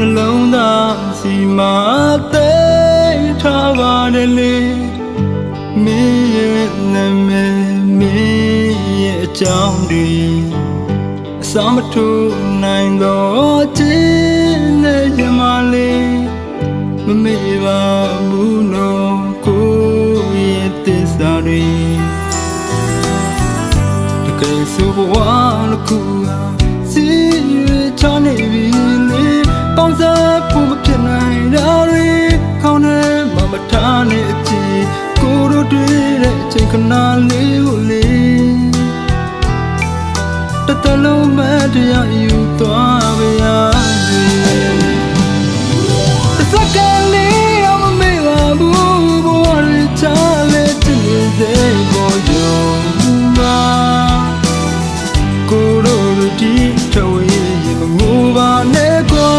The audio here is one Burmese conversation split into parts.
နှလုံးသားစီမာသိထားပါတယ်လေမင်းရဲ့နာမည်မင်းရဲ့အကြောင်းတွေအစမထူနိုင်တော့ခြင်းနဲ့ရမလေးမမေ့ပါဘူးနော်ကိုရဲ့သစ္စာတွေတကယ်ဆိုဘဝတစ်ခုစီရချနေပြီလေပေါင်းစားဖို့မဖြစ်နိုင်တာတွေခေါင်းထဲမှာမထားနဲ့အကြည့်ကိုတို့တွေ့တဲ့အချိန်ခဏလေးကိုလေတတလုံးမတရားယူသွားပါရစေတစကလေးအောင်မမေ့ပါဘူးဘဝရချလေတည်နေစေပေါ်ရုံပါကိုတို့ဒီထဝေးရေမငိုပါနဲ့ကွာ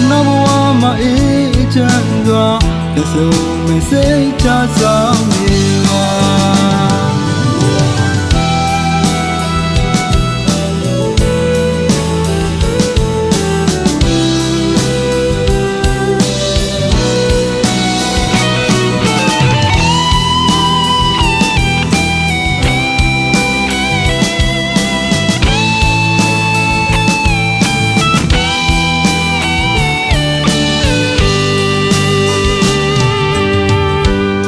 နောက်ဘဝမှာအေးချမ်းစွာလက်စုံမစိတ်ချဆောင်နေပါ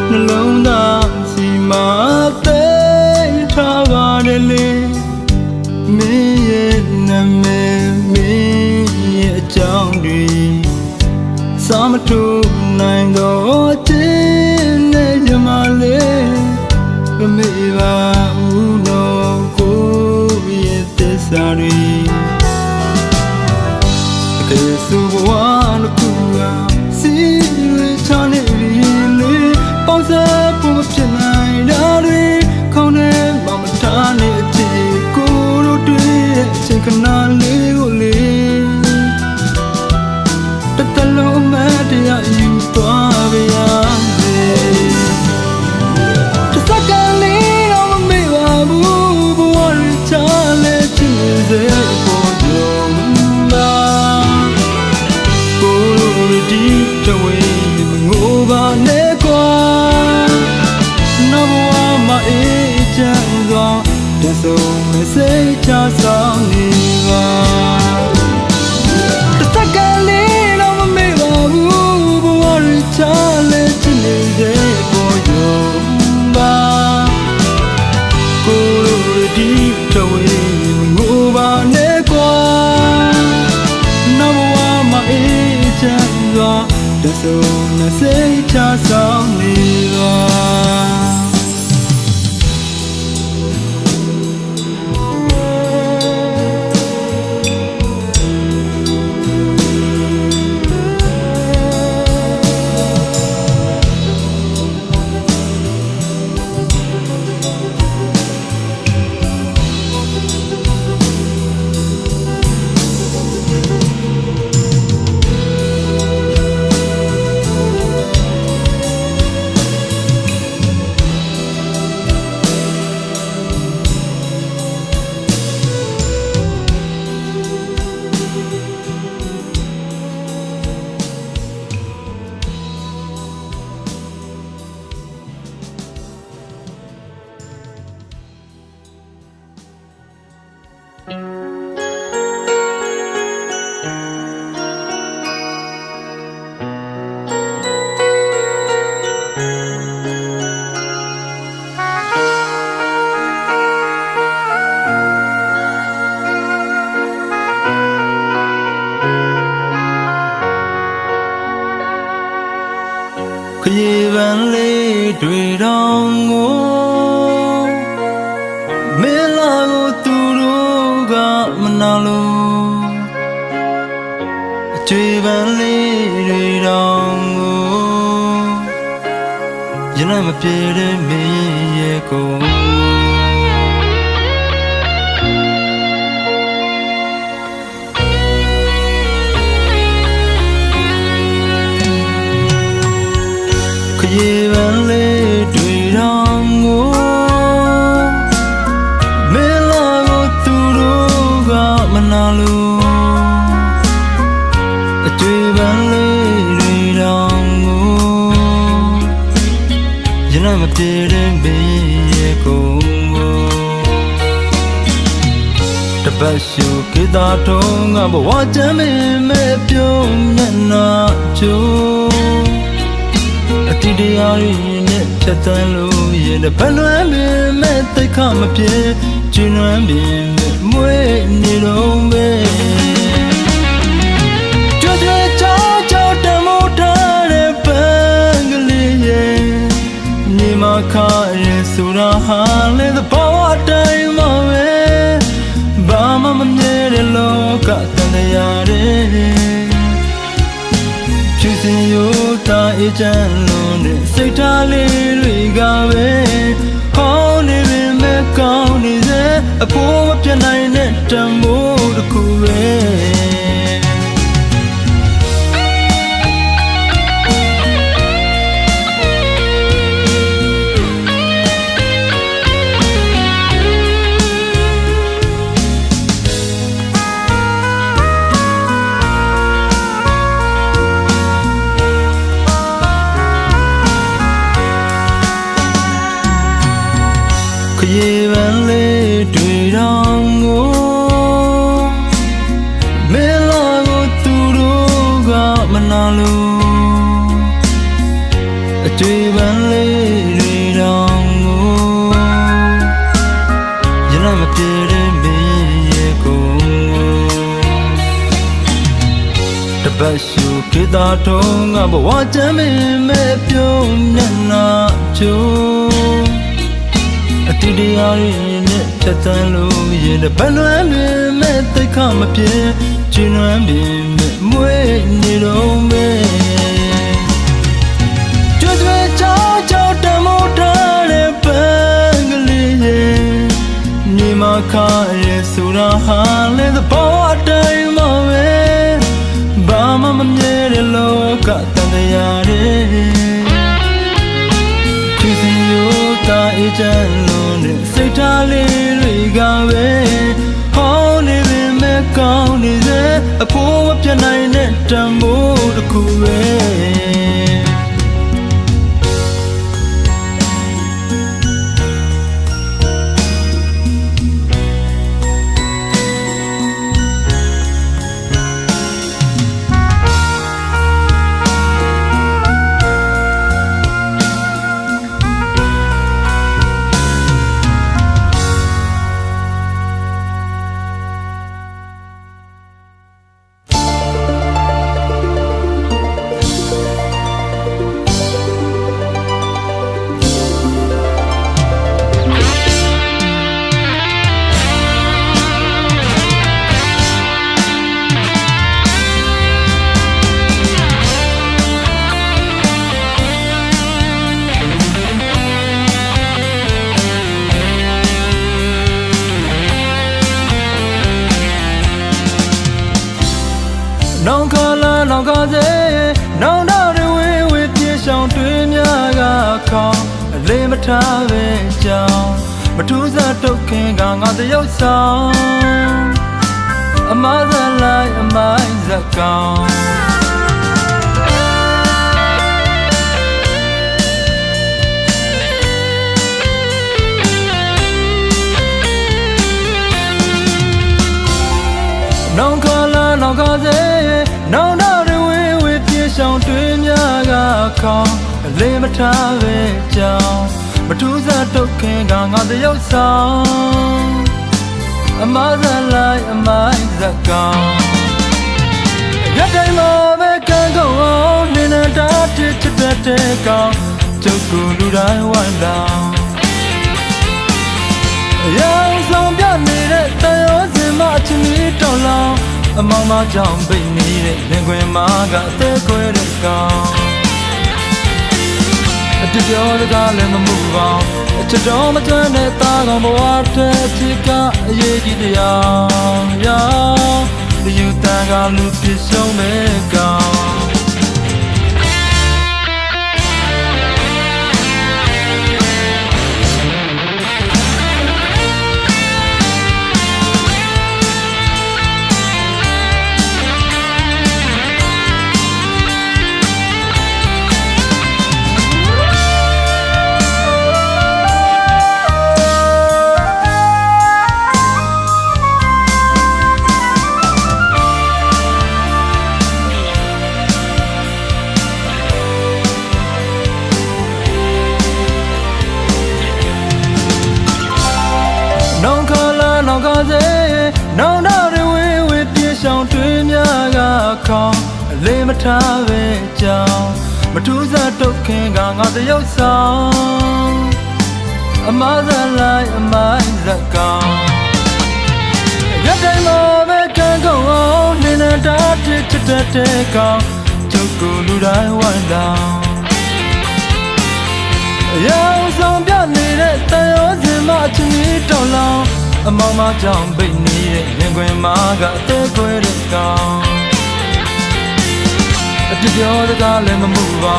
နှလုံးသားစီမာသိထားပါတယ်လေမင်းရဲ့နာမည်မင်းရဲ့အကြောင်းတွေစမထူနိုင်တော့ခြင်းနဲ့ရမလေးမမေ့ပါဘူးနော်ကိုရဲ့သစ္စာတွေတကယ်ဆိုဘဝတစ်ခုစီရချနေပြီလေပေါင်းစားဖို့မဖြစ်နိုင်တာတွေခေါင်းထဲမှာမထားနဲ့အကြည့်ကိုတို့တွေ့တဲ့အချိန်ခဏလေးကိုလေတတလုံးမတရားယူသွားပါရစေတစကလေးအောင်မမေ့ပါဘူးဘဝရချလေချင်စေပေါ်ရုံပါကိုတို့ဒီထဝေးမငိုပါနဲ့ကွာနောက်ဘဝမှာအေးချမ်းစွာလက်စုံမစိတ်ချဆောင်နေပါတစကလေးတော့မမေ့ပါဘူးဘဝရချလေချင်နေတဲ့ပေါ်ရုံပါကိုတို့ဒီထဝေးမငိုပါနဲ့ကွာနောက်ဘဝမှာအေးချမ်းစွာလက်စုံမစိတ်ချဆောင်နေပါခရီးပန်းလေးတွေတောင်ကိုမင်းလာကိုသူတို့ကမနာလို့အကျွေးပန်းလေးတွေတောင်ကိုရနမပြေတဲ့မင်းရဲ့ကိုရေပန်းလေးတွေတောင်ကိုမင်းလာကိုသူတို့ကမနာလို့ မပြေတဲ့ဘေးရဲ့ကိုတပတ်ရှုကေတာထုံးကဘဝချမ်းမင်းမဲ့ပြုံးမျက်နှာချိုးအတိတရားရင်းနဲ့ဖြတ်တန်းလို့ရင်တပတ်လွမ်းမင်းမဲ့တိတ်ခမပြေကျဉ်းလွမ်းမင်းမဲ့မွေးနေတော့ပဲကြွကြွချောချောတမိုးထားတဲ့ပန်းကလေးရဲ့ညီမခရဲဆိုတာဟာလေသဘောအတိုင်းမှာပဲဘာမှမမြဲတဲ့လောကတန်တရားတွေဖြူစင်ရိုးသားအေးချမ်းလုံးတဲ့စိတ်ထားလေးတွေကပဲဟောင်းနေပေမဲ့ကောင်းနေစေအဖို့မပြတ်နိုင်တဲ့တန်ဖိုးတစ်ခုပဲခရီးပန်းလေးတွေ့တော့ကိုမင်းလာကိုသူတို့ကမနာလို့အတွေ့ပန်းလေးတွေ့တော့ကိုရနမပြေတဲ့ဘေးရဲ့ကိုတပတ်ရှုကေတာထုံးကဘဝချမ်းမင်းမဲ့ပြုံးမျက်နှာချိုးအတိတရားရင်းနဲ့ဖြတ်တန်းလို့ရင်တပတ်လွမ်းမင်းမဲ့တိတ်ခမပြေကျဉ်းလွမ်းမင်းမဲ့မွေးနေတော့ပဲကြွကြွချောချောတမိုးထားတဲ့ပန်းကလေးရဲ့ညီမခရဲဆိုတာဟာလေသဘောအတိုင်းမှာပဲဘာမှမမြဲတဲ့လောကတန်တရားတွေဖြူစင်ရိုးသားအေးချမ်းလုံးနဲ့စိတ်ထားလေးတွေကပဲဟောင်းနေပေမဲ့ကောင်းနေစေအဖို့မပြတ်နိုင်တဲ့တန်ဖိုးတစ်ခုပဲနောင်ခလာနောင်ခစေနောင်တော့တွေဝေပြေဆောင်တွေးများကခေါင်းအလေးမထားပဲကြောင်းမထူးစားတုတ်ခင်ကငါတရုပ်ဆောင်အမဇလိုက်အမိုင်းဇကောင်နောင်ခလာနောင်ခစေနောင်တော့တွေဝေပြေဆောင်တွေးများကခေါင်းအလေးမထားပဲကြောင်းမထူးစားတုတ်ခင်ကငါတရုပ်ဆောင်အမဇလိုက်အမိုင်းဇကောင်ရတိုင်းမှာပဲကံကောင်းအောင်နေနေတာတစ်ချစ်တဲ့ကောင်ကျုပ်ကိုလူတိုင်းဝမ်းလောင်ရောင်ဆောင်ပြနေတဲ့တန်ရောစင်မအချင်းကြီးတော်လောင်အမောင်မကြောင့်ပိတ်နေတဲ့လင်ခွင်မာကအသေးခွဲတဲ့ကောင်အတပြောတကားလည်းမမှုပါအချစ်တော်မတွန်းတဲ့သားကောင်ဘဝတဲ့ချစ်ကအရေးကြီးတရားရောဒီယူတန်ကလူပြရှုံးမဲ့ကောင် နောင်ခလာနောင်ခစေနောင်တော်တွေဝေပြေဆောင်တွေးများကခေါင်းအလေးမထားပဲကြောင်းမထူးစားတုတ်ခင်ကငါတရုပ်ဆောင်အမဇလိုက်အမိုင်းဇက်ကောင်ရတိုင်းမှာပဲကံကုန်အောင်နေနေတာချစ်တဲ့ကောင်ကျုပ်ကိုလူတိုင်းဝိုင်းလောင်ရောင်ဆောင်ပြနေတဲ့တန်ရောစင်မအချင်းကြီးတောင်းလောင်အမောင်မကြောင့်ပိတ်နေတဲ့ရင်ခွင်မာကအသေးခွဲတဲ့ကောင်အပြစ်ပြောစကားလည်းမမှုပါ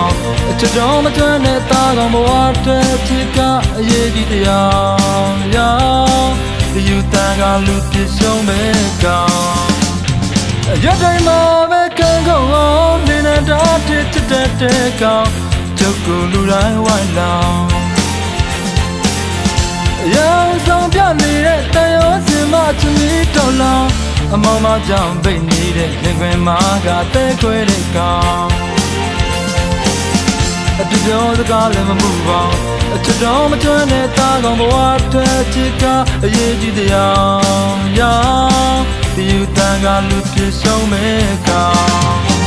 အချစ်တော်မကျွမ်းတဲ့သားကောင်ဘဝတဲ့ချစ်ကအရေးကြီးတရားရောင်ဒီယူတန်ကလူပြရှုံးမဲ့ကောင်ရတိုင်းမှာပဲကံကုန်အောင်နေနေတာချစ်တဲ့ကောင်ကျုပ်ကိုလူတိုင်းဝိုင်းလောင်ရောင်ဆောင်ပြနေတဲ့တန်ရောစင်မချင်ပြီးတောင်းလောင်အမောင်မကြောင့်ပိတ်နေတဲ့ရင်ခွင်မာကတဲခွဲတဲ့ကောင်အပြစ်ပြောစကားလည်းမမှုပါအချစ်တော်မကျွမ်းတဲ့သားကောင်ဘဝတဲ့ချစ်ကအရေးကြီးတရားရောင်ဒီယူတန်ကလူပြရှုံးမဲ့ကောင်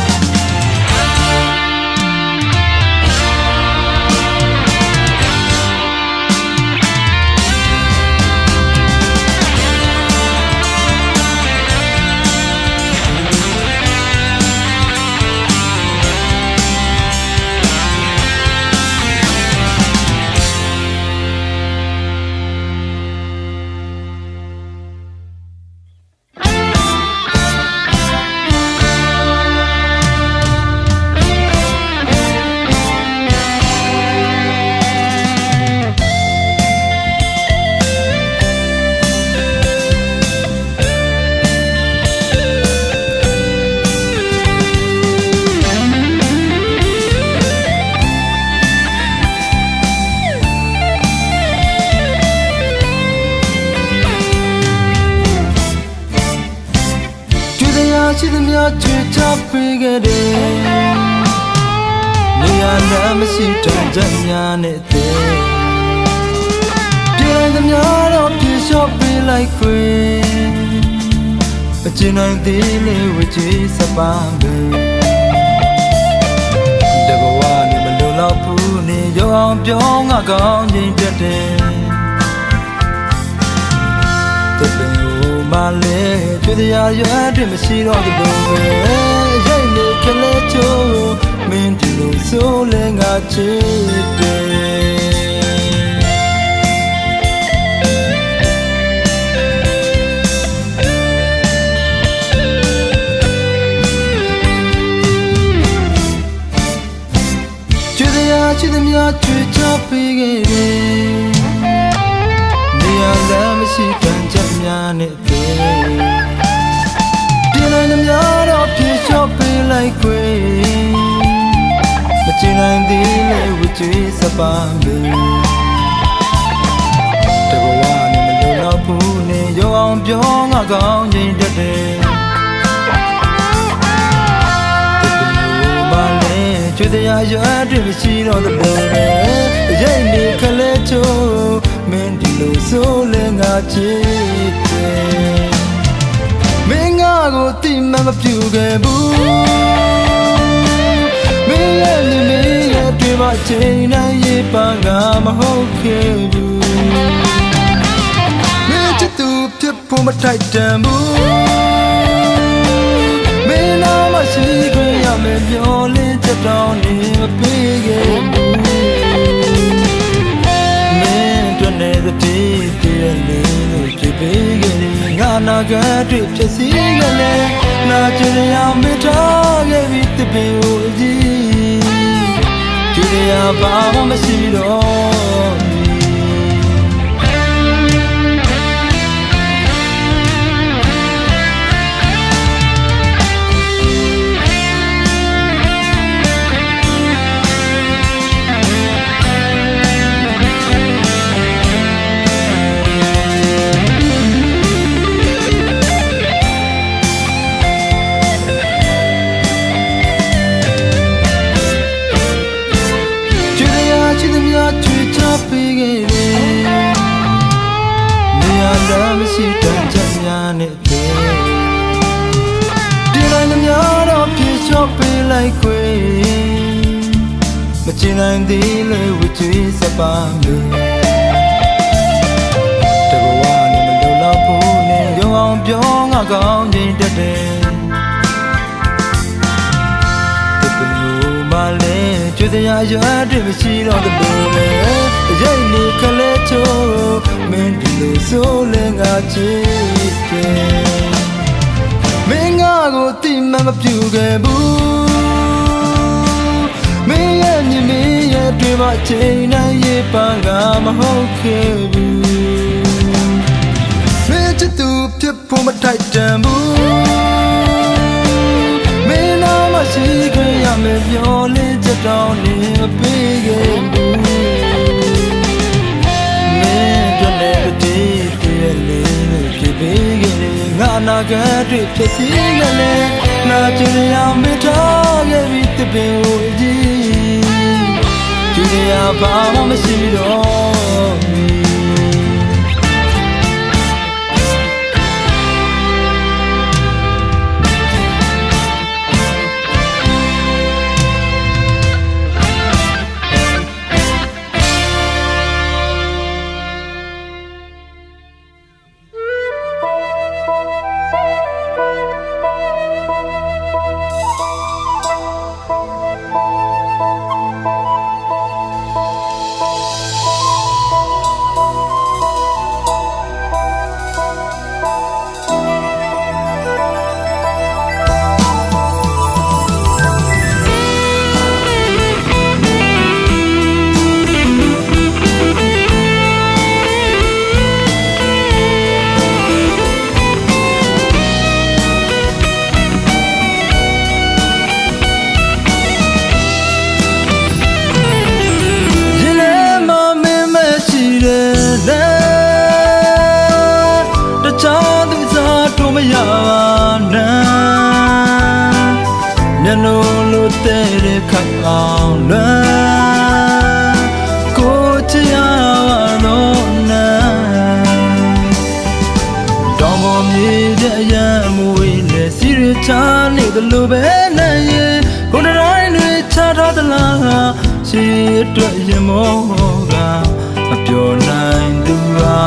ရှိသမျှချွေချပေးခဲ့တယ်နေရာလည်းမရှိတော့ကြညာနဲ့တဲ့ပြည်သမျှတော့ပြေလျှော့ပေးလိုက်ခွေအကျဉ်းနိုင်သေးလေးဝချီစပန်းပဲတဘဝနဲ့မလုံလောက်ဘူးနေရောအောင်ပြောငါကောင်းခြင်းတက်တယ်မလေးတွေ့တရားရွယ်တွေမရှိတော့ဘူးပဲရိတ်နေကလေးချိုးမင်းဒီလိုဆိုလဲငါချစ်တယ်တွေ့တရားချစ်သမျှချွေချပေးခဲ့တယ်နေရာလည်းမရှိတဲ့ချက်များနဲ့ပြည်နိုင်သမျှတော့ပြေလျှော့ပေးလိုက်ခွေမချင်နိုင်သေးလေဝချီစပန်းပဲတဘဝနဲ့မလုံလောက်ဘူးနေရောအောင်ပြောငါကောင်းခြင်းတက်တယ်ချွေတရားရွယ်တွေမရှိတော့တဲ့ဘယ်ရိတ်နေကလေးချိုးမင်းဒီလိုဆိုလဲငါချစ်တယ်မင်းငါကိုတိမမပြူခဲ့ဘူးမင်းရဲ့နေမင်းရဲ့တွေ့မှချိန်တိုင်းရေးပါငါမဟုတ်ခဲ့ဘူးမင်းချစ်သူဖြစ်ဖို့မထိုက်တန်ဘူးမင်းနာမရှိခွင့်ရမယ်ပြောလင်းချက်တောင်းနေမပေးခဲ့ဘူးမင်းတို့နဲ့တည်းတည်းလေးလို့ကြည့်ပေးခဲ့ငါနာကတွေ့ဖြစ်စီခဲ့လေနာကျင်ရမေတ္တာခဲ့ပြီးတပင်ကိုကြည့်ကြည့်ရပါမရှိတော့ချ မရှိတန်ချက်များနဲ့ပဲဒီတိုင်းများတော့ပြေလျှော့ပေးလိုက်ခွေမချင်နိုင်သေးလေဝချွေးစပါမယ်တဘဝနဲ့မလုံလောက်ဘူးနဲ့ရုံအောင်ပြောငါကောင်းခြင်းတတ်တယ်ကျွေးစရာရွာတွေမရှိတော့တဲ့ဘယ်လဲရိတ်နေခလဲချိုးမင်းဒီလိုဆိုလဲငါချစ်တယ်မင်းငါကိုတိမမပြူခဲ့ဘူးမင်းရဲ့ညီမရဲ့တွေ့မှချိန်တိုင်းရေးပါကမဟုတ်ခဲ့ဘူးမင်းချစ်သူဖြစ်ဖို့မထိုက်တန်ဘူးမင်းနာမရှိခဲ့ရမယ်ပြောလေတောင်းနေမပေးခဲ့ဘူးမင်းတို့နဲ့တည်းတည်းလေးဖြစ်ပေးခဲ့ငါနာကတွေဖြစ်စီခဲ့လေနာကျင်ရမထားခဲ့ပြီးတပင်ကိုကြည့်ကျူရဘာမှမရှိတော့မရပါနဲ့မျက်လုံးလိုတဲ့ခိုင်အောင်လဲကိုချရပါတော့နဲ့တောင်ပေါ်မြေတဲ့ရံမွေနဲ့စီရချာနေတယ်လို့ပဲနဲ့ရင်ကိုယ်တိုင်းတွေချထားသလားရှိအတွက်ရင်မောကမပြောနိုင်သူဟာ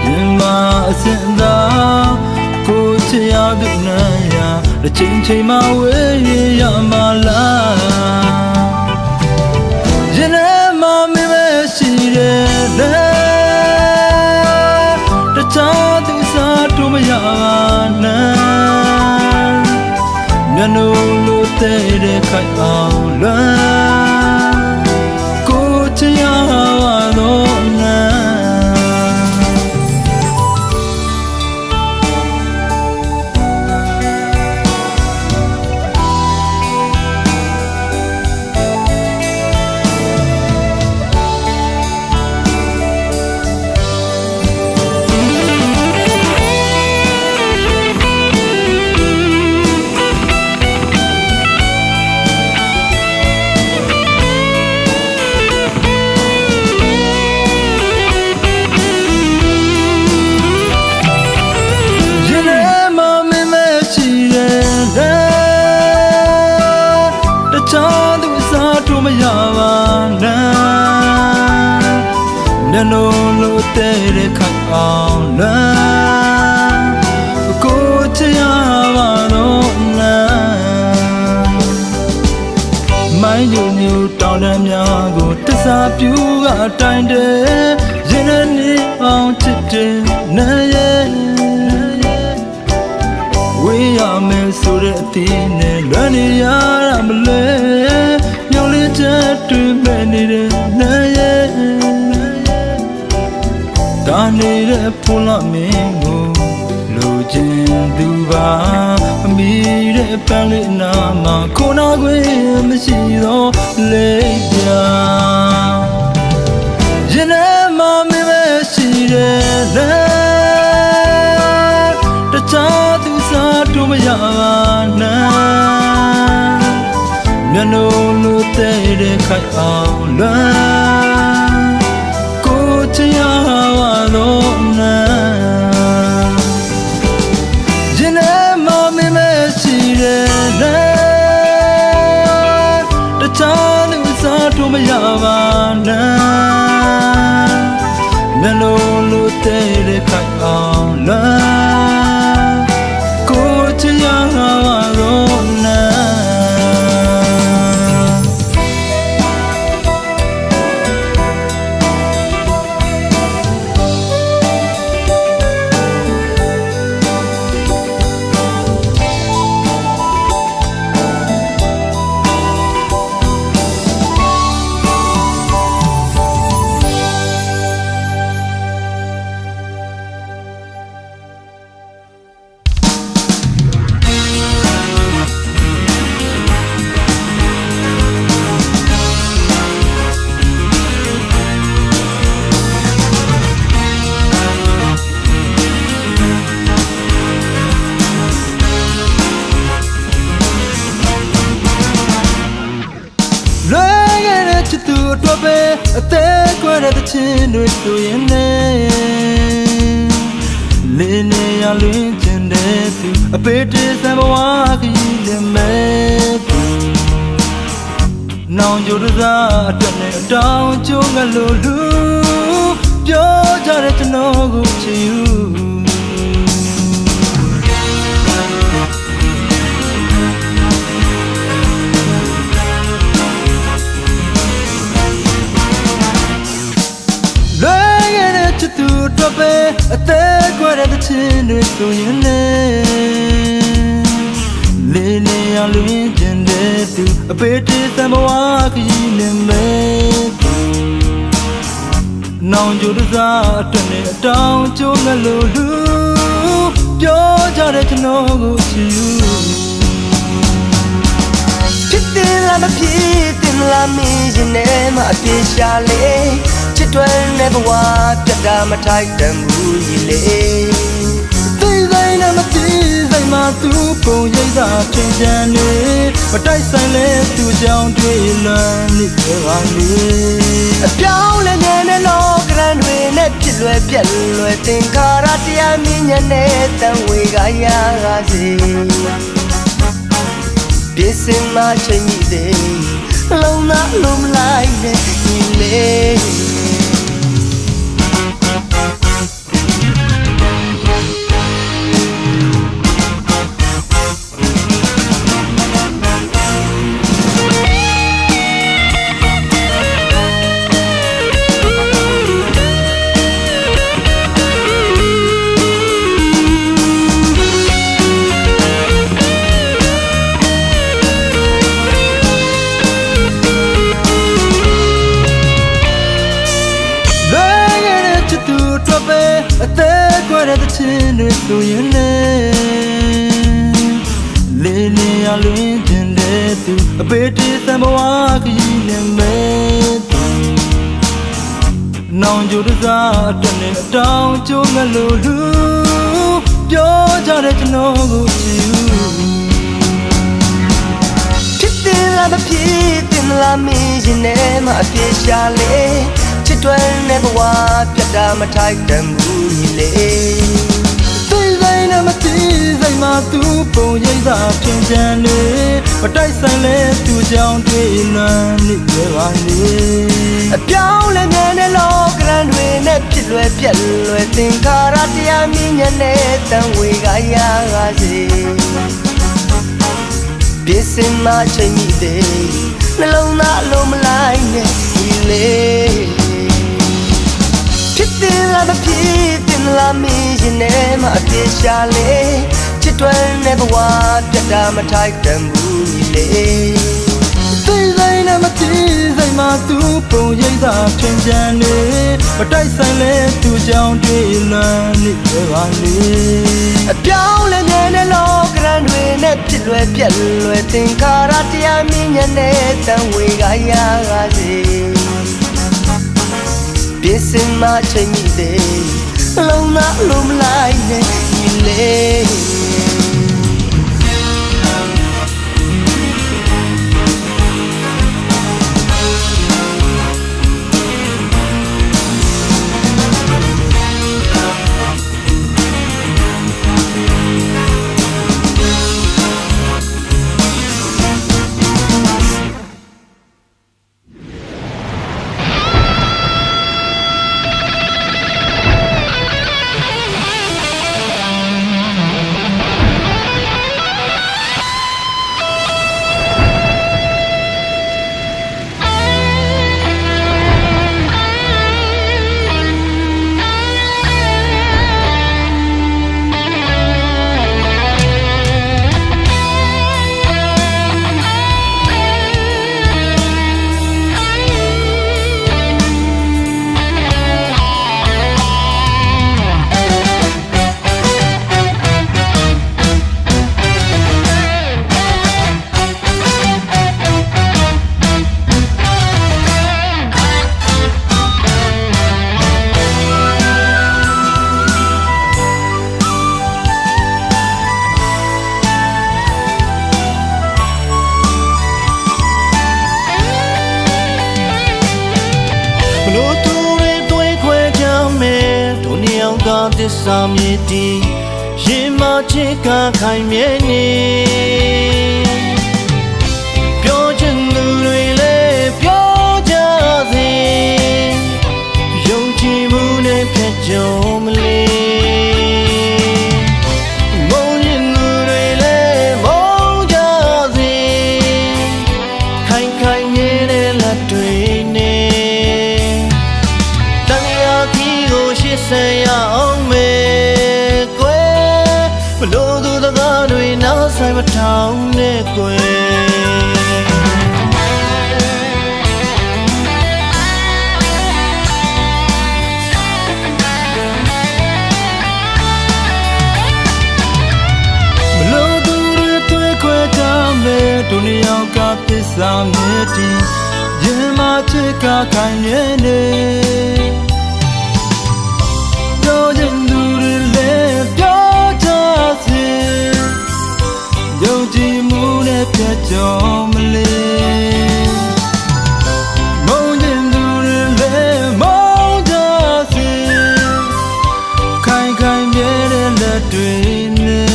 ရင်မအစင်သာကိုချရသူနဲ့ရတစ်ချိန်ချိန်မှဝေးရမှာလားရင်ထဲမှာမင်းမရှိတဲ့တခြားသူစားတို့မရပါနဲ့မျက်နှာလိုတဲ့ခိုင်အောင်လွမ်းကိုချရပါတော့နဲ့မရပါနဲ့မျက်လုံးလိုတဲ့ခိုင်အောင်လဲကိုချရပါတော့နဲ့မိုင်းညူညူတောင်းတများကိုတစားပြူကတိုင်တယ်ရင်နဲ့နေအောင်ချစ်တယ်နဲ့ရဲ့ဝေးရမယ်ဆိုတဲ့အသေးနဲ့လွမ်းနေရတာမလဲချက်တွေမဲ့နေတဲ့နဲ့ရဲ့ဒါနေတဲ့ဖုန်းလာမင်းကိုလိုချင်သူပါအမိတဲ့ပန်းလေးနာမှာခုနာခွေမရှိတော့လေပြရင်ထဲမှာမင်းမရှိတဲ့တခြားသူစားတို့မရပါနဲ့မျက်နှာလိုတဲ့ခိုင်အောင်လွမ်းကိုချရပါတော့နဲ့ တဲ့ခိုင်အောင်လားကိုချင်ရတော့နာချစ်သူအတွက်ပဲအသေးကွဲတဲ့ချင်းတွေဆိုရင်လည်းလင်းနေရလွင်ကျင်တဲ့သူအပေတည်းစံဘဝကြီးလည်းမဲ့သူနောင်ကြိုးစားအတွက်နဲ့အတောင်ကျုံးကလို့လူပြောကြတဲ့ကျွန်တော်ကိုချစ်ယူသူတို့ပဲအသေးကွဲတဲ့ချင်းတွေဆိုရင်လည်းလေးနေရလွင်ကျင်တဲ့သူအပေတည်းသံဘဝကြီးလည်းမဲ့သူနောင်ကြိုးစားအတွက်နဲ့အတောင်ကျုံးကလို့လူပြောကြတဲ့ကျွန်တော်ကိုချစ်ယူဖြစ်တယ်လားမဖြစ်တယ်လားမင်းရင်ထဲမှာအပြေရှာလေချစ်တွယ်နေဘဝပြတ်တာမထိုက်တန်ဘူးကြီးလေသိဆိုင်နဲ့မသိဆိုင်မှာသူပုံရိပ်သာချင်းချမ်းနေမတိုက်ဆိုင်လဲသူကြောင့်တွေ့လွန်နေပါလေအပြောင်းလဲနေနဲ့လောကရန်တွေနဲ့ဖြစ်လွယ်ပြက်လွယ်သင်္ခါရတရားမြင်ညနဲ့တန်ဝေကရပါစေပြည့်စင်မှချင်းကြီးသေးလုံးနာလုံးမလိုက်နဲ့ဒီလေအသေးကွဲတဲ့ချင်းတွေဆိုရင်လည်းလေးနေရလွင်ကျင်တဲ့သူအပေတည်းသံဘဝကြီးလည်းမဲ့သူနောင်ကြိုးစားအတွက်နဲ့အတောင်ကျုံးကလို့လူပြောကြတဲ့ကျွန်တော်ကိုချစ်ယူဖြစ်တယ်လားမဖြစ်တယ်လားမင်းရင်ထဲမှာအပြေရှာလေချစ်တွယ်နေဘဝပြတ်တာမထိုက်တန်ဘူးကြီးလေသိဆိုင်နဲ့မသိဆိုင်မှာသူပုံရိပ်သာပြင်ချမ်းနေမတိုက်ဆိုင်လဲသူကြောင့်တွေ့လွန်နေပါလေအပြောင်းလဲနေနဲ့လောကရန်တွေနဲ့ဖြစ်လွယ်ပြက်လွယ်သင်္ခါရတရားမြင်ညနဲ့တန်ဝေကရပါစေပြည့်စင်မှချင်းကြီးသေးနှလုံးသားအလုံးမလိုက်နဲ့ဒီလေဖြစ်တယ်လားမဖြစ်တယ်လားမင်းရင်ထဲမှာအပြေရှာလေချစ်တွယ်နေဘဝပြတ်တာမထိုက်တန်ဘူးကြီးလေသိဆိုင်နဲ့မသိဆိုင်မှာသူပုံရိပ်သာပြင်ချမ်းနေမတိုက်ဆိုင်လဲသူကြောင့်တွေ့လွန်နေပါလေအပြောင်းလဲနေနဲ့လောကရန်တွေနဲ့ဖြစ်လွယ်ပြက်လွယ်သင်္ခါရတရားမြင်ညနဲ့တန်ဝေကရပါစေပြည့်စင်မှချင်းကြီးသေးလုံးနာလုံးမလိုက်နဲ့ဒီလေ ယောက်ကသစ္စာမြည်တည်ရင်မချစ်ကခိုင်မြဲနေပြောချင်သူတွေလည်းပြောကြစေယုံကြည်မှုနဲ့ဖြတ်ကျော်မလဲဆက်ရအောင်မယ်ကွယ်ဘလို့သူတကားတွေနောက်ဆိုင်မထောင်နဲ့ကွယ်ဘလို့သူတွေတွေ့ခွဲကြမယ်ဒုနီယောက်ကပစ္စာမြည်တည်ရင်မချစ်ကခိုင်ရဲနေကြော်မလေးမုန်းခြင်းသူတွေလည်းမုန်းကြစေခိုင်ခိုင်မြဲတဲ့လက်တွေနဲ့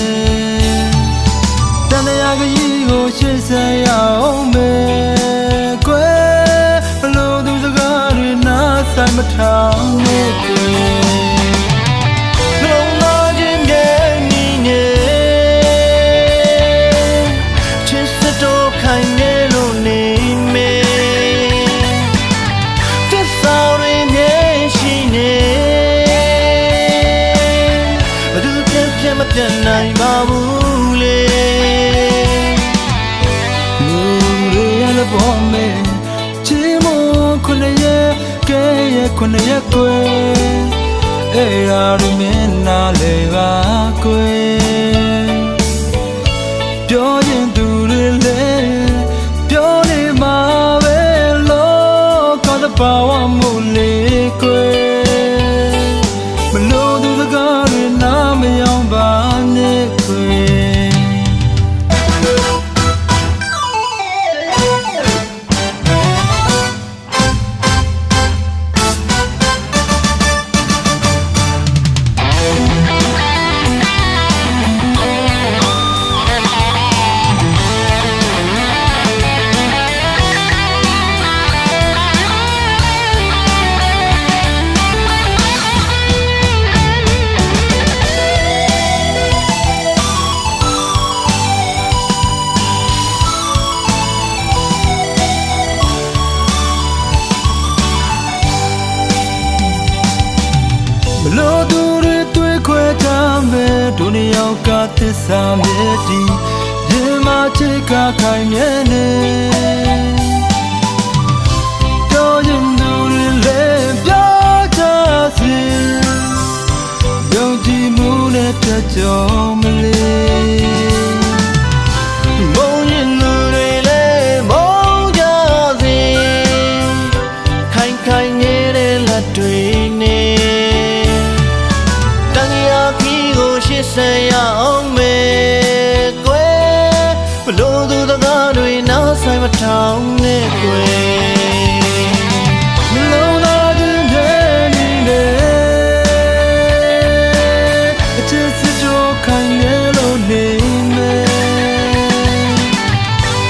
တန်တရားကြီးကိုရှင်းစရအောင်မယ်ကွယ်ဘလို့သူစကားတွေနားဆိုင်မထောင်နဲ့ကွယ်မပြတ်နိုင်ပါဘူးလေလူတွေရလည်းပေါ်မယ်ချီးမွမ်းခွနဲ့ရဲ့ကဲရဲ့ခွနဲ့ရဲ့ကွယ်အဲ့ရာတွေမင်းနာလေပါကွယ်ပြောရင်သူတွေလည်းပြောနေမှာပဲလို့ကောင်းတဲ့ဘာဝမှုလေးကွယ်မလို့သူစကားတွေနားမယောင်ပါနဲ့ကွယ်ဘလို့သူတွေတွေ့ခွဲကြမယ်ဒုနီယောက်ကသစ္စာမြည်တည်ရင်မချစ်ကခိုင်မြဲနေပြောရင်သူတွေလည်းပြောကြစေယုံကြည်မှုနဲ့တကြော်မလေးမုန်းရင်သူတွေလည်းမုန်းကြစေခိုင်ခိုင်နေတဲ့လက်တွေနဲ့ဆက်ရအောင်မယ်ကွယ်ဘလို့သူတကားတွေနောက်ဆိုင်မထောင်နဲ့ကွယ်မလုံးသားခြင်းတဲ့နေလေအချစ်စစ်တို့ခိုင်ရဲလို့နေမယ်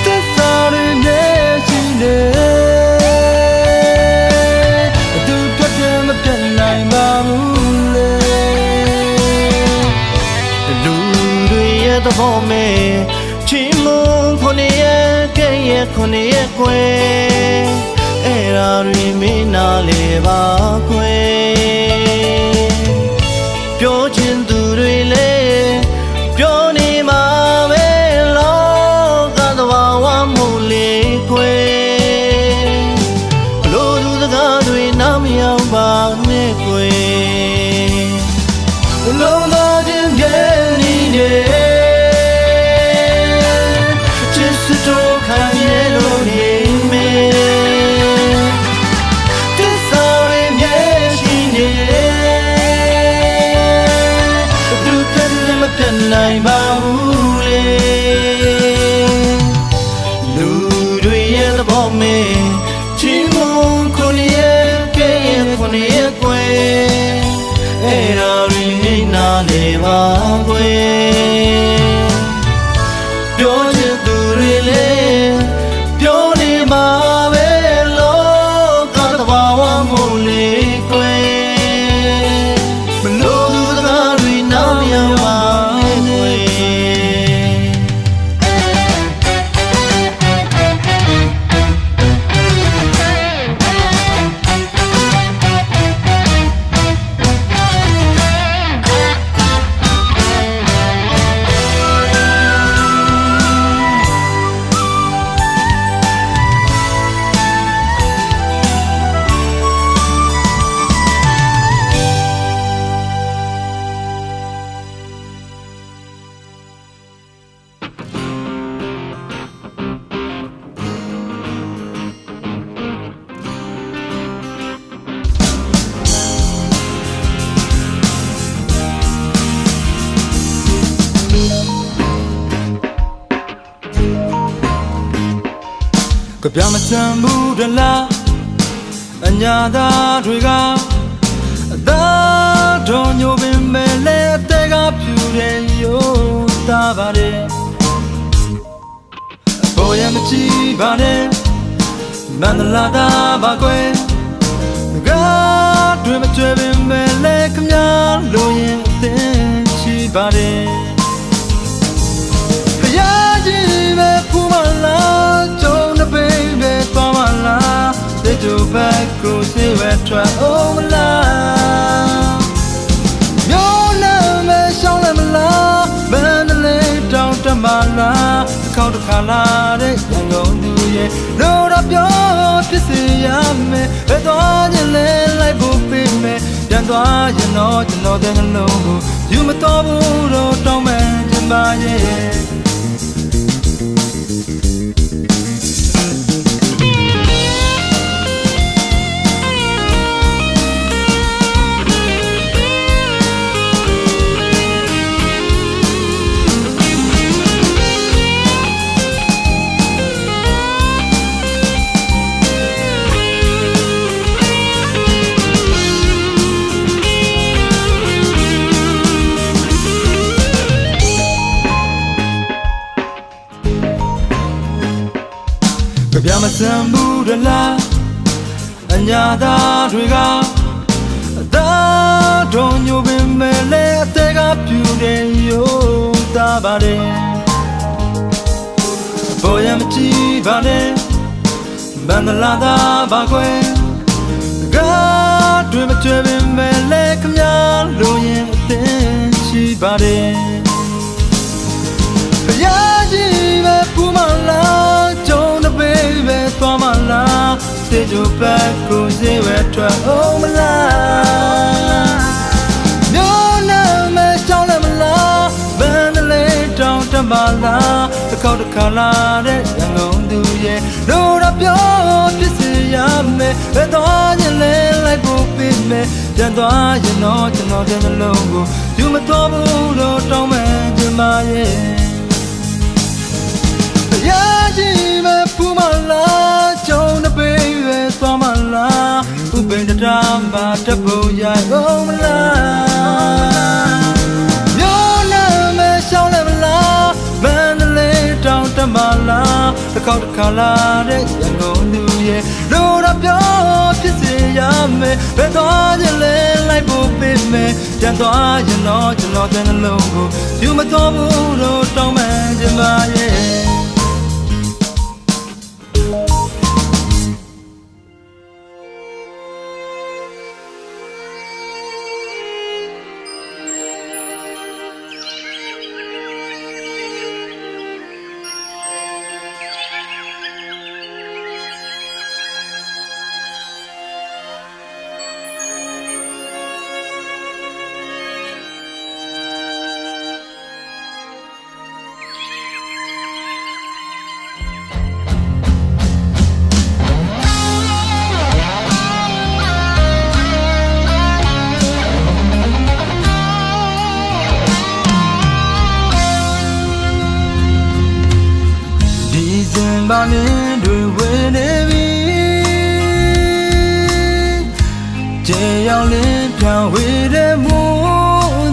သစ္စာတွေနဲ့ရှိနေသူတို့တည်းမပြတ်နိုင်ပါဘူးသဘောမဲ့ချီးမွမ်းခွနဲ့ရဲ့ကဲရဲ့ခွနဲ့ရဲ့ကွယ်အဲ့ရာတွေမင်းနာလေပါကွယ်ပြောချင်သူတွေလည်းပြောနေမှာပဲလောကသဘာဝမှုလေးကွယ်ဘလို့သူစကားတွေနားမယောင်ပါနဲ့ကွယ်ဘလို့သားချင်းပြည့်နေတယ်နိုင်ပါဘူးလေလူတွေရဲ့သဘောမဲ့ချီးမွမ်းခွနဲ့ရဲ့ကဲရဲ့ခွနဲ့ရဲ့ကွယ်အဲ့ဒါ ပြမစံဘူးတလားအညာသားတွေကအသာတော်ညိုပင်မဲ့လဲအသက်ကဖြူတယ်ရိုးသားပါတယ်ဘောရမကြည့်ပါနဲ့မန္တလာတာပါကွယ်ကားတွေမကြွပင်မဲ့လဲခမလိုရင်အသင်ရှိပါတယ်ဖယားကြီးပဲပူမလားကျုံးတဲ့ပိပဲသွားမလားတဲ့ကျိုးဘက်ကိုစေဝဲထွက်အောင်မလားမျိုးနဲ့မဲရှောင်းလည်းမလားမန္တလေးတောင်တက်မလားတစ်ခေါက်တစ်ခါလာတဲ့ရန်ကုန်သူရဲ့လို့တော့ပြောဖြစ်စေရမယ်ဘယ်သွားခြင်းလဲလိုက်ဖို့ပေးမယ်ပြန်သွားရင်တော့ကျွန်တော်တဲ့နှလုံးကိုယူမတော်ဘူးတော့တောင်းမယ်ခြင်းပါရဲ့ပြမစံဘူးတလားအညာသားတွေကအသာတော်ညိုပင်မဲ့လဲအသက်ကဖြူတယ်ရိုးသားပါတယ်ဘောရမကြည့်ပါနဲ့မန္တလာတာပါကွယ်ကားတွေမကြွပင်မဲ့လဲခမလိုရင်အသင်ရှိပါတယ်ဖယားကြီးပဲပူမလားကျုံးတဲ့ပိပဲသွားမလားစေကြဘက်ကိုစေဝဲထွက်အောင်မလားမျိုးနဲ့မဲရှောင်းလည်းမလားမန္တလေးတောင်တက်မလားတစ်ခေါက်တစ်ခါလာတဲ့ရန်ကုန်သူရဲ့လို့တော့ပြောဖြစ်စေရမယ်ဘယ်သွားခြင်းလဲလိုက်ဖို့ပေးမယ်ပြန်သွားရင်တော့ကျွန်တော်တဲ့နှလုံးကိုယူမတော်ဘူးတော့တောင်းမယ်ခြင်းမရဲ့ရာကြီးပဲပူမလားကျုံးတဲ့ပိပဲသွားမလားဥပိ္ပဒတာမှာတက်ဖို့ရအောင်မလားမျိုးနဲ့မဲရှောင်းလည်းမလားမန္တလေးတောင်တက်မလားတစ်ခေါက်တစ်ခါလာတဲ့ရန်ကုန်သူရဲ့လို့တော့ပြောဖြစ်စေရမယ်ဘယ်သွားခြင်းလဲလိုက်ဖို့ပေးမယ်ပြန်သွားရင်တော့ကျွန်တော်တဲ့နှလုံးကိုယူမတော်ဘူးတော့တောင်းမယ်ခြင်းပါရဲ့ဘာလင်းတွေဝေနေပြီကျေရောက်လင်းပြောင်းဝေတဲ့မူ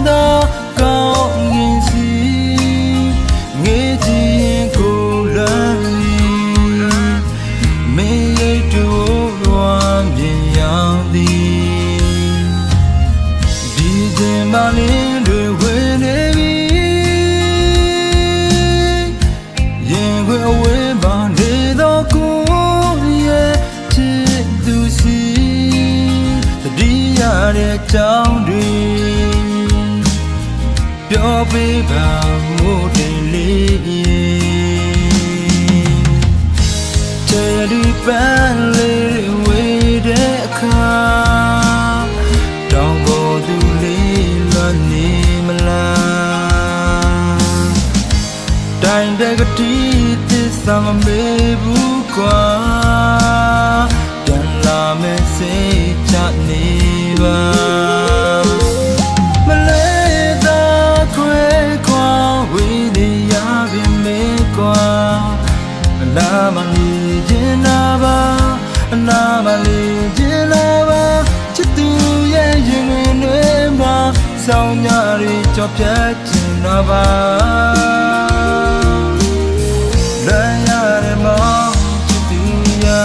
သာကောင်းကင်စီငေးကြည့်ရင်ကိုလမ်းလီမင်းရဲ့တူလွမ်းပြင်းရောက်သည်ဒီစင်ဘာလင်းတွေဝေနေပြီရင်ခွေအဝေးတဲ့ကြောင်းတွေပြောပေးပါမို့တင်လေးချေရီပန်းလေးဝေးတဲ့အခါတောင်းပေါ်သူလေးလွန်နေမလားတိုင်တဲ့ကတိသစ္စာမမေ့ဘူးကွာပြန်လာမယ်စိတ်ချနေမလေးသာခွဲခွာဝေးနေရပြီမေကွာလာမနေခြင်း ဆောင်ညာတွေကြော်ပြတ်ကျင်တော့ပါလမ်းရတယ်မောင်ချစ်သူရာ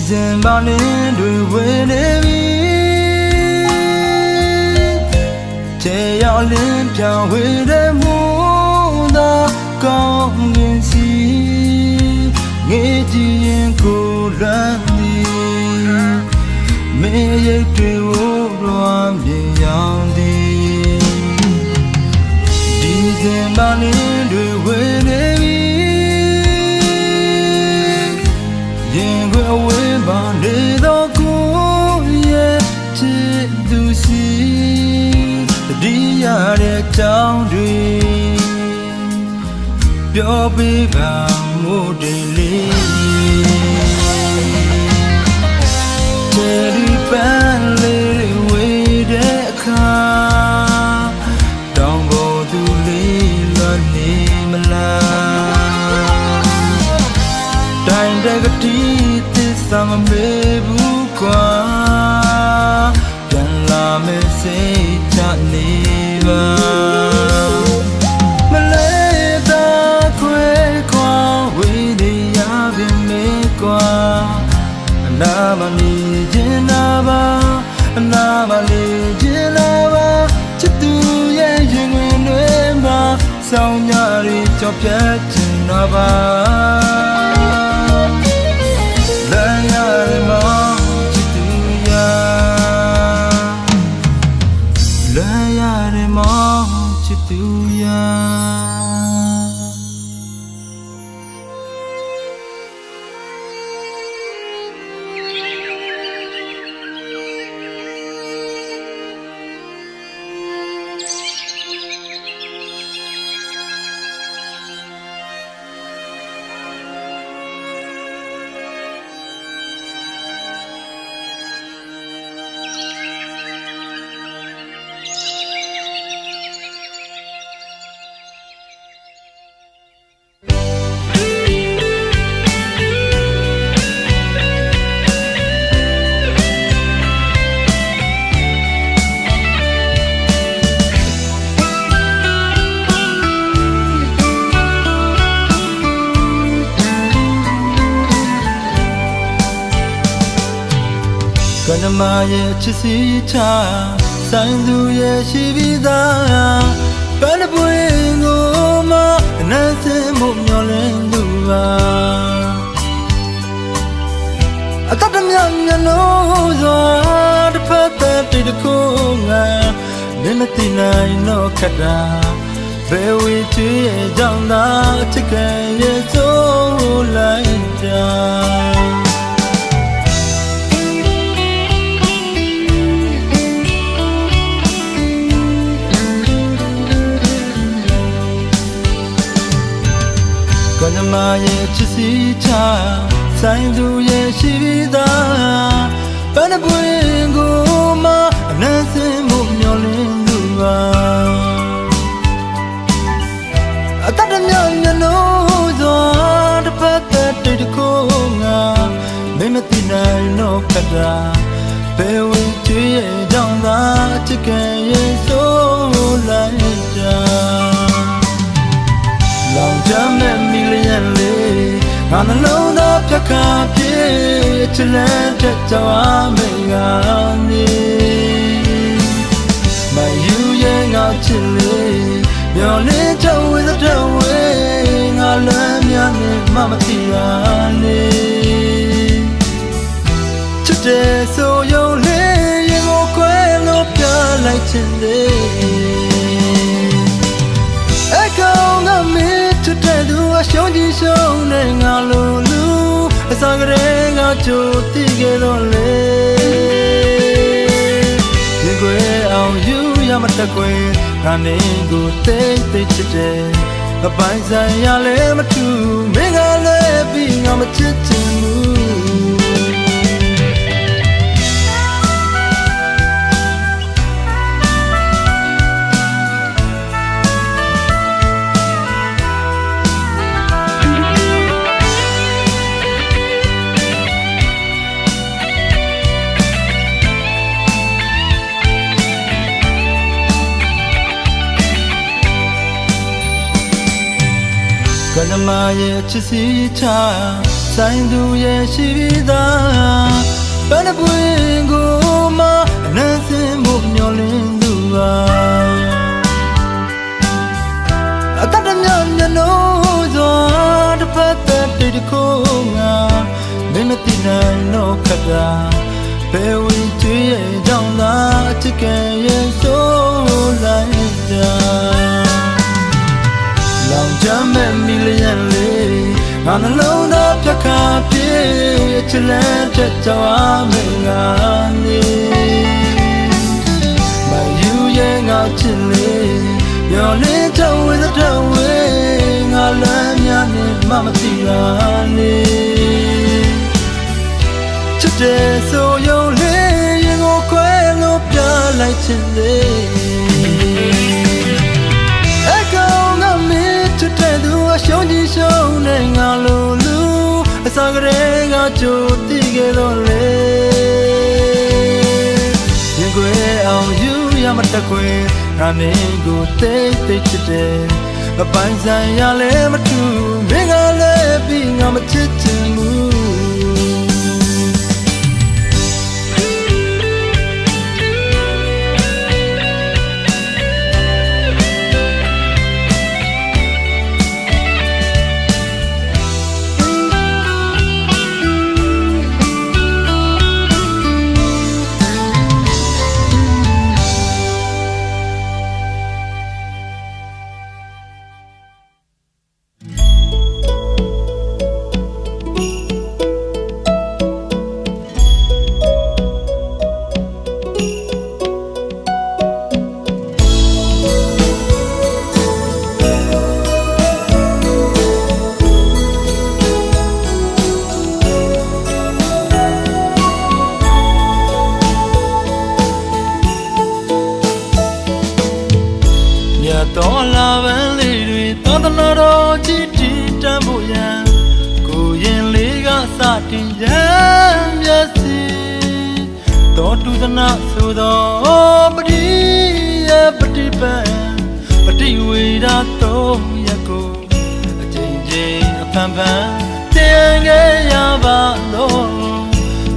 စင်ပါနေတွေဝေနေပြီချေရောက်လင်းပြောင်းဝေတဲ့မူသာကောင်းကင်စီငေးကြည့်ရင်ကိုလမ်းသည်မေရိတ်တွေဝတော်မြင်ရောက်သည်ဒီစင်ပါနေတွေဝေနေပြီရင်ခွေဝေးပါနေတော့ကိုရဲ့ချစ်သူစီတတိယတဲ့ကြောင်းတွေပြောပေးပါမို့တယ်လေးတယ်လီပန်းလေးဝေးတဲ့အခါတောင်းပေါ်သူလေးလွတ်နေမလားတိုင်းတကတိသစ္စာမမေ့ဘူးကွာပြန်လာမယ်စိတ်ချနေပါမလဲတာခွဲခွာဝေးနေရပြီမေကွာအနာမနေခြင်းနာပါအနာမနေခြင်းနာပါချစ်သူရဲ့ရင်ဝင်တွေမှာဆောင်ညာတွေကြော်ပြတ်ခြင်းနာပါသူရာကနမရဲ့ချစ်စီချဆိုင်သူရဲ့ရှိပြီးသားပန်းပွင့်ကိုမှအနမ်းစင်မှုမျောလင်းသူပါအတတ်မြတ်မျက်လုံးစွာတစ်ဖက်သက်တခုငါမင်းမသိနိုင်တော့ခက်တာဘယ်ဝီချွေးကြောင့်သာချစ်ခင်ရဲ့ဆိုးလိုက်တာကနမရဲ့ချစ်စီချဆိုင်သူရဲ့ရှိပြီးသားပန်းပွင့်ကိုမှအနမ်းစင်မှုမျောလင်းသူပါအတတ်မြတ်မျက်လုံးစွာတစ်ဖက်သက်တခုငါမင်းမသိနိုင်တော့ခက်တာဘယ်ဝင်ချွေးရဲ့ကြောင့်သာချစ်ခင်ရဲ့ဆိုးလိုက်တာလောင်ကြမဲ့မီလီယံလေးငါနှလုံးသားဖြတ်ခါပြေးချလန်းတဲ့ကြောင်မေကနေမယူရဲ့ငါချစ်လေးမျောလင်းချဝေးတဲ့ဝေးငါလမ်းများနဲ့မမသိရလေချစ်တဲ့ဆိုယုံလေးရင်ကိုခွဲလို့ပြလိုက်ချင်တယ်အကောင်ကမင်းချစ်တဲ့သူအရှုံးကြီးရှုံးနေငါလိုလူအစားကလေးငါချိုတိခဲ့တော့လေဒီကွယ်အောင်ယူရမတကွယ်ငါနေကိုတိတ်တိတ်ချစ်တယ် ပိုင်ဆိုင်ရလဲမထူမင်းကလည်းပြီးငါမချစ်ချင်ဘူးကနမရဲ့ချစ်စီချဆိုင်သူရဲ့ရှိပြီးသားဘယ်နှပွင့်ကိုမှအနမ်းစင်ဖို့မျောလင်းသူပါအတတ်တမြမျက်နှာစွာတစ်ဖက်သက်တိတ်ခိုးငါမင်းမသိနိုင်တော့ခက်တာဘယ်ဝင်ကြွေးရဲ့ကြောင့်သာအချစ်ကဲရဲ့ဆိုးလိုက်တာလောင်ချမ်းမဲ့မီလျံလေးငါနှလုံးသားဖြတ်ခါပြေးချစ်လန်းဖြတ်ကြောင်းမယ်ငါနေမယူရဲ့ငါချစ်လေးမျောလင်းတဲ့ဝေးတဲ့ဝေးငါလမ်းများနဲ့မမသိရလေချစ်တဲ့ဆိုရုံလေးရင်ကိုခွဲလို့ပြလိုက်ချင်လေးရှုံးကြည့်ရှုံးနေငါလိုလူအစားကလေးကကြိုတိခဲ့တော့လေရင်ခွေအောင်ယူရမတခွေငါမင်းကိုတိတ်တိတ်ချစ်တယ်မပိုင်ဆိုင်ရလဲမထူမင်းကလည်းပြီးငါမချစ်ချင်ဘူးတော်လာပန်းလေးတွေသောတနာတော်ကြည်တည်တမ်းဖို့ရန်ကိုရင်လေးကစတင်ရန်မျက်စီတော်တူသနာဆိုသောပတိယပတိပံပတိဝေဒတော်ရကိုအချိန်ချင်းအဖန်ဖန်တင်ခဲ့ရပါလို့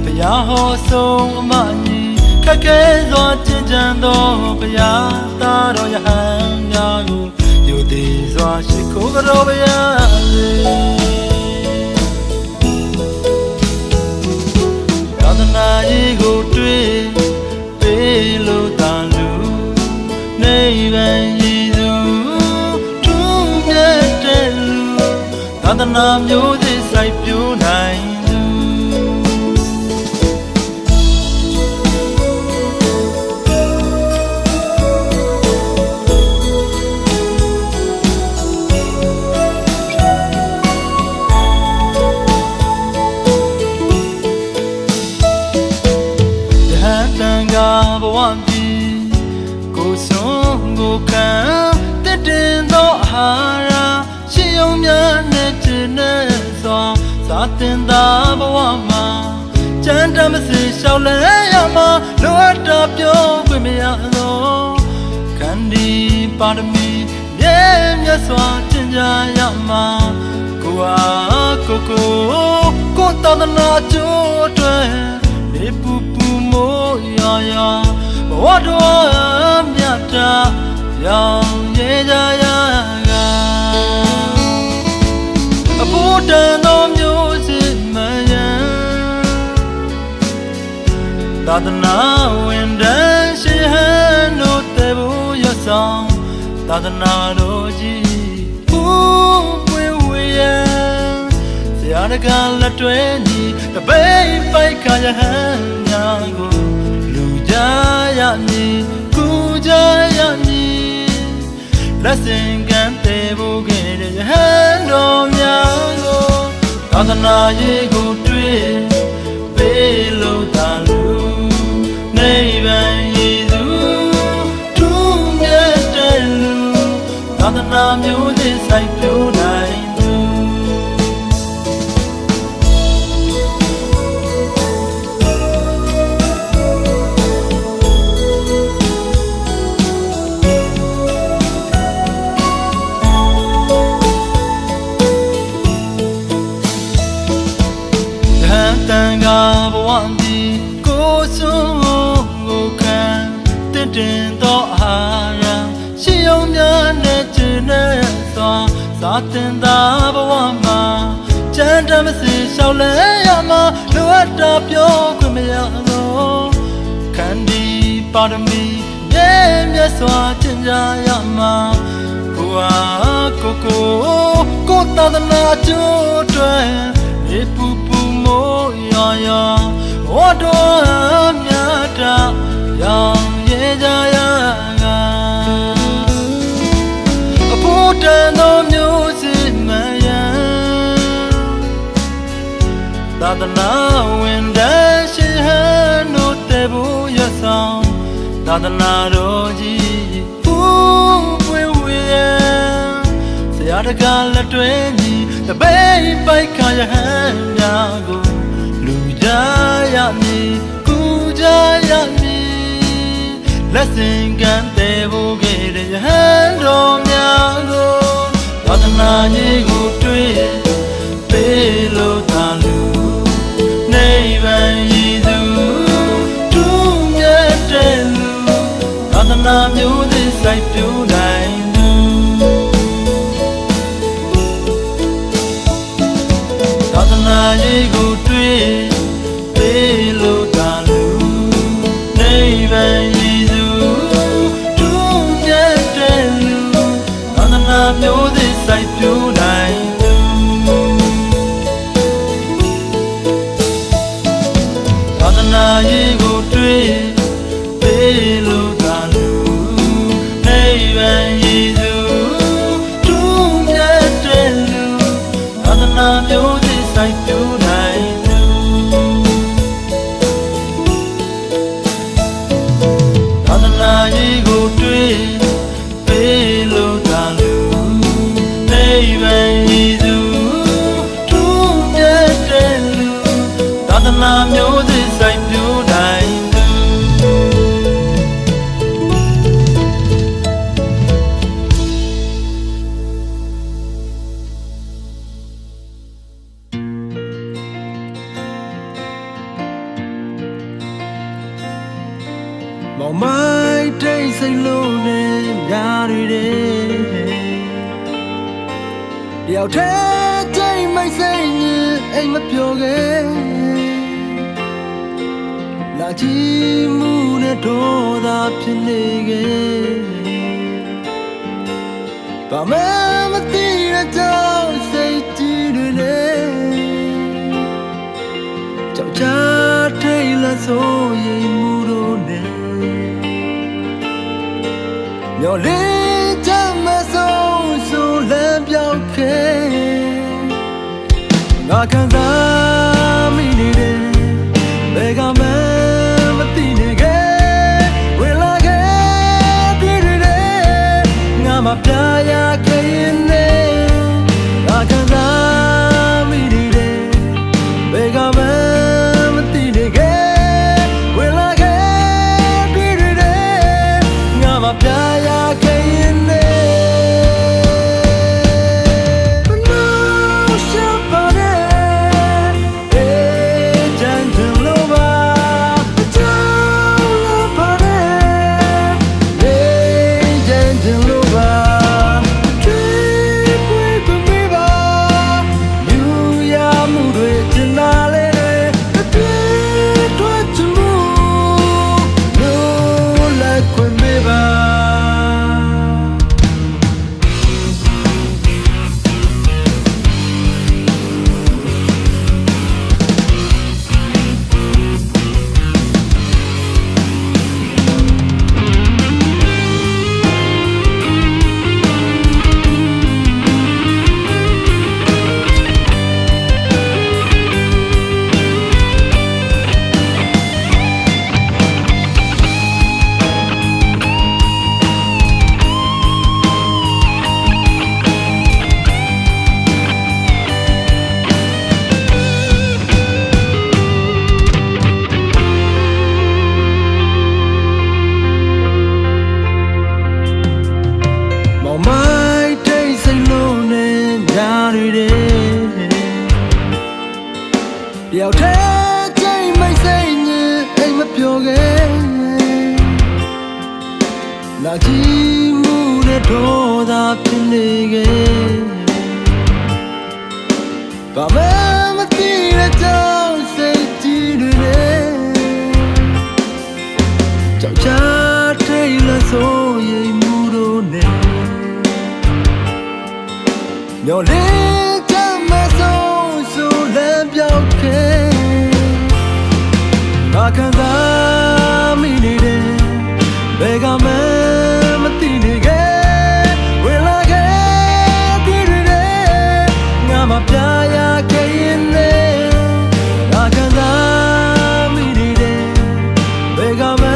တရားဟောဆုံးအမကြီးခက်ခဲစွာကြင်ကြံသောဘုရားသားတော်ယဟန်များကိုယုတ်တိစွာရှိခိုးတော်ဘုရားလေသာသနာရေးကိုတွေ့ပေးလို့တန်လူနေဗန်ရည်သူထူးမြတ်တဲ့လူသာသနာမျိုးသစ်စိုက်ပျိုးနိုင်ဘဝပြီးကိုဆုံးကိုခံတက်တင်သောအာဟာရရှင်းုံများနဲ့ကျင်းနဲ့စွာသာတင်သာဘဝမှာကြမ်းတမ်းမစေလျှောက်လဲရမှာလိုအပ်တာပြောခွင့်မရတော့ခန္ဒီပါရမီမြဲမြတ်စွာကျင့်ကြရမှာကိုအားကိုသာသနာကျိုးအတွက်နေပူပူမိုးရာရာဘဝတော်မြတ်တာရောင်ရဲကြရကအဖို့တန်သောမျိုးစစ်မယံသာသနာဝင်တန်းရှိဟန်တို့တေဖို့ရဆောင်သာသနာတော်ကြီးဘူးပွင့်ဝေယံဆရာတကလက်တွဲညီတပိတ်ပိုက်ခါရဟန်များကိုလူကြရမည်ကူကြရမည်လက်စင်ကမ်းတေဖို့ခဲ့တဲ့ ယဟန်တော်များကိုသာသနာရေးကိုတွေ့ပေးလို့သာလူနိဗ္ဗာန်ရည်သူထူးမြတ်တဲ့လူသာသနာမျိုးသစ်စိုက်ပျိုးနိုင်သူတန်ခါဘဝဒီကိုဆုံးကိုခံတည်သောအာဟာရရှိုံများနဲ့ကျင်းနဲ့စွာသာတင်သာဘဝမှာကျမ်းတမစီလျှောက်လဲရမှာလိုအပ်တာပြောခွင့်မရတော့ခန္ဒီပါရမီမြတ်စွာကျင့်ကြရမှာကိုအားကိုသာသနာကျိုးတွေေပူပူမိုးရာဝတ်တော်မြတ်တာရောင်ရဲကြရကအဖို့တန်သောမျိုးစစ်မှန်ရန်သာသနာဝင်တဲ့ရှင်ဟန်တို့တဲ့ဘူးရဆောင်သာသနာတော်ကြီးဘူးပွင့်ဝေဆရာတကားလက်တွဲညီတပိတ်ပိုက်ခါရဟန်းများကိုလူကြရမည်ကူကြရမည်လက်စင်ကန်တဲ့ဘုခဲ့တဲ့ရဟန်းတော်များကိုသာသနာရေးကိုတွေ့ပေးလို့သာလူနိဗ္ဗာန်ရည်သူထူးမြတ်တဲ့လူသာသနာမျိုးသစ်စိုက်ပျိုးနိုင်နာရေးကိုတွေ့ပေးလို့သာလူနိဗ္ဗာန်ရည်သူထူးမြတ်တဲ့လူသာသနာမျိုးသစ်စိုက်ပျိုးနိုင်သူသာသနာရေးကိုတွေ့ပေးလို့သာလူနိဗ္ဗာန်ရည်သူထူးမြတ်တဲ့လူသာသနာမျိုးစိုက်ပျိုးနိုင်သူသာသနာရေးကိုတွေ့ပေးလို့သာလူနိဗ္ဗာန်ရည်သူထူးမြတ်တဲ့လူသာသနာမျိုးသစ်စိုက်ပျိုးနိုင်သူမောင်မိုက်တိတ်စိတ်လုံးနဲ့ညာတွေတယောက်တည်းချိန်မိုက်စိတ်ညင်အိမ်မပြောခဲ့လာချီမှုနဲ့တော့သာဖြစ်နေခဲ့ဘာမှမသိတဲ့ကြောင့်စိတ်ကြည်တွေနဲ့ကြောက်ချထိတ်လာဆိုရင်မှုတို့နဲ့မျော်လင့်ချက်မဆုံးဆိုလမ်းပြောင်းခဲ့ငါခံစားမိနေတယ်ဘယ်ကမှမသိနေခဲ့ဝင်လာခဲ့တွေ့တယ်ငါမပြရခဲ့ရင်ငါခံစားမိနေတယ်ဘယ်ကမှမသိနေခဲ့ဝင်လာခဲ့တွေ့တယ်ငါမပြဘ တယောက်တည်းချိန်မိတ်စိတ်ညစ်အိမ်မပြောခဲ့လာကြည့်မှုနဲ့တော့သာဖြစ်နေခဲ့ဘာမှမသိတဲ့ကြောင့်စိတ်ကြည်တွေနဲ့ကြောက်ချထိတ်လန့်ဆိုရင်မှုတို့နဲ့မျောလင်းချမဆုံးဆိုလည်းပြောက်ခဲ့ငါခံစားမိနေတယ်ဘယ်ကမှမသိနေခဲ့ဝင်လာခဲ့တွေ့တယ်ငါမပြရခဲ့ရင်လည်းငါခံစားမိနေတယ်ဘယ်ကမှ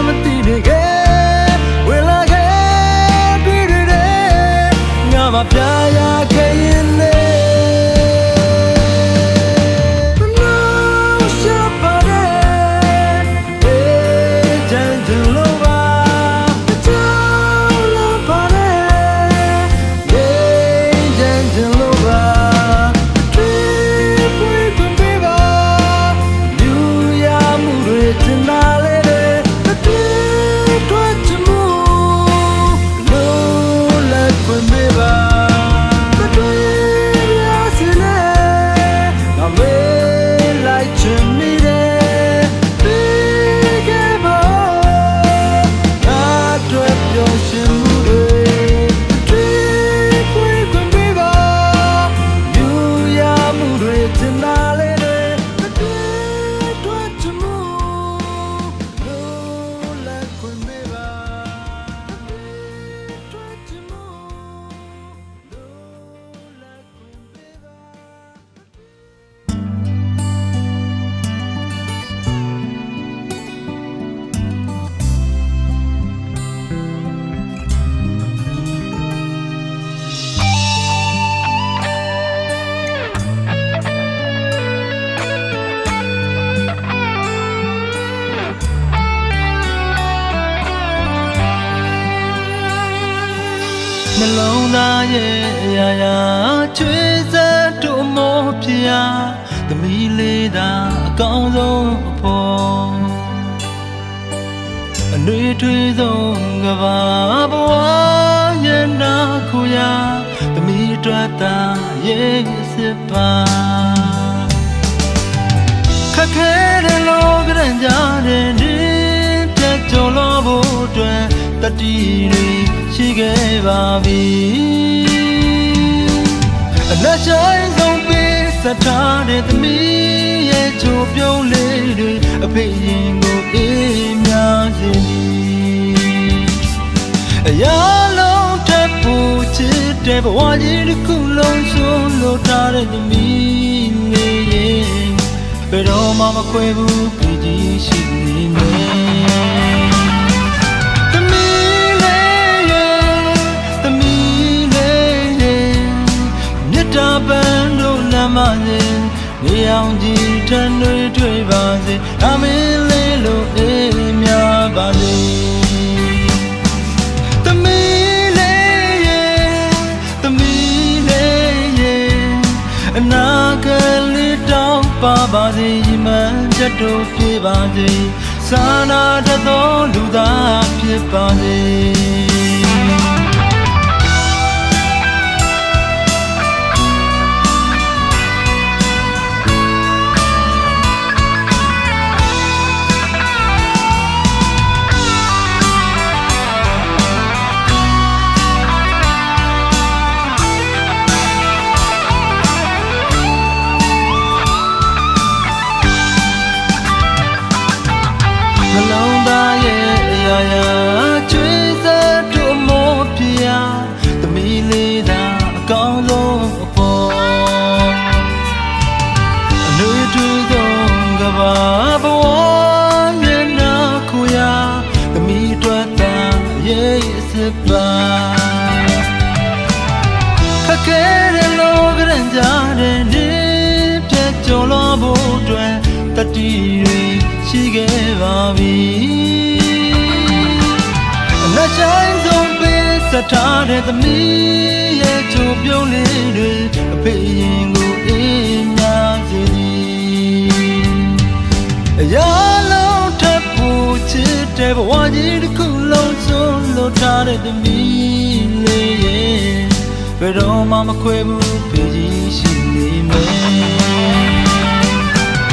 မသိနေခဲ့ဝင်လာခဲ့တွေ့တယ်ငါမပြရခဲ့ရင်လည်းနှလုံးသားရဲ့အရာရာချွေးစက်တို့မောပြာသမီးလေးသာအကောင်းဆုံးအဖို့အနှွေးထွေးဆုံးကဘာဘဝရဲ့နာခုရာသမီးအတွက်သာရဲ့စစ်ပါခက်ခဲတဲ့လောကရန်ကြတဲ့ဒီပြတ်ကျော်လို့ဖို့အတွက်တတိတွေရှိခဲ့ပါပြီအလက်ဆိုင်ဆုံးပေးစထားတဲ့သမီးရဲ့ချိုးပြုံးလေးတွေအဖေရင်ကိုအေးများစေသည်အရာလုံးထပ်ဖို့ချစ်တဲ့ဘဝကြီးတစ်ခုလုံးဆုံးလို့ထားတဲ့သမီးလေးရဲ့ဘယ်တော့မှမခွဲဘူးပြည်ကြီးရှိနေမယ်ပန်းတို့လမ်းမစေနေအောင်ကြည်ထန်တွေတွေ့ပါစေအမင်းလေးလိုအေးများပါစေသမီးလေးရဲ့သမီးလေးရဲ့အနာကလေးတောင်းပါစေမှန်ချက်တို့ပြေပါစေစာနာတတ်သောလူသားဖြစ်ပါစေနှလုံးသားရဲ့အရာရာချွေးစက်တို့မောပြာသမီးလေးသာအကောင်းဆုံးအဖို့အနှွေးထွေးဆုံးကဘာဘဝရဲ့နာခုရာသမီးအတွက်သာရဲ့စစ်ပါခက်ခဲတဲ့လောကရန်ကြတဲ့နေပြတ်ကျော်လို့ဖို့အတွက်တတိတွေရှိခဲ့ပါပြီအလက်ဆိုင်ဆုံးပေးစထားတဲ့သမီးရဲ့ချိုးပြုံးလေးတွေအဖေရင်ကိုအေးများစေသည် တဲ့သမီးလေးရဲ့ဘယ်တော့မှမခွဲဘူးဖေးကြီးရှိနေမယ်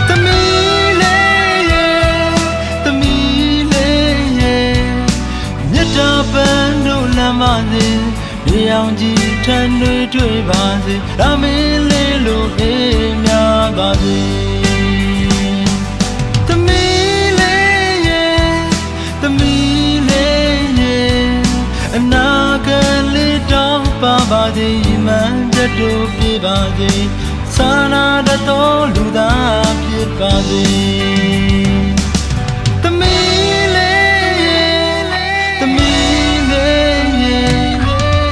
သမီးလေးရဲ့သမီးလေးရဲ့မြတ်တာပန်းတို့လမ်းမစေရေအောင်ကြီးထမ်းတွေ့ပါစေဒါမင်းလေးလိုအေးများပါစေသမီးလေးရဲ့သမီးလေးရဲ့အနာဂတ်လေးတောင်းပါစေမှန်တို့ပြပါစေစာနာတတော်လူသားဖြစ်ပါစေသမီးလေးရဲ့သမီးလေးရဲ့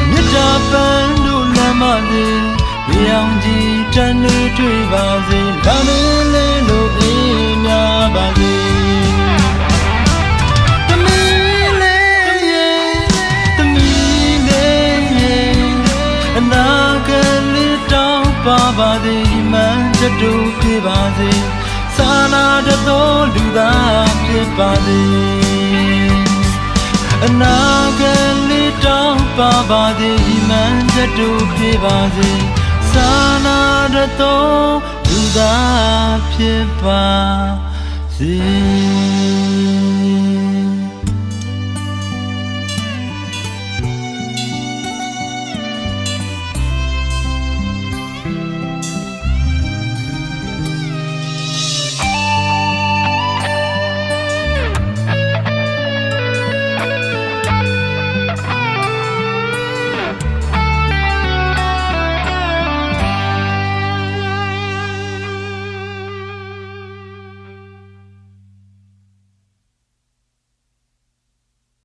မြတ်တာပန်းတို့လမ်းမစေရေအောင်ကြီးတန်တွေ့ပါစေဒါမင်းလေးလိုအေးများပါစေသမီးလေးရဲ့သမီးလေးရဲ့အနာဂတ်လေးတောင်းပါစေမှန်တို့ဖြစ်ပါစေစာနာတတော်လူသားဖြစ်ပါစေအနာဂတ်လေးတောင်းပါစေမှန်တို့ဖြစ်ပါစေစာနာတတော်လူသားဖြစ်ပါစေ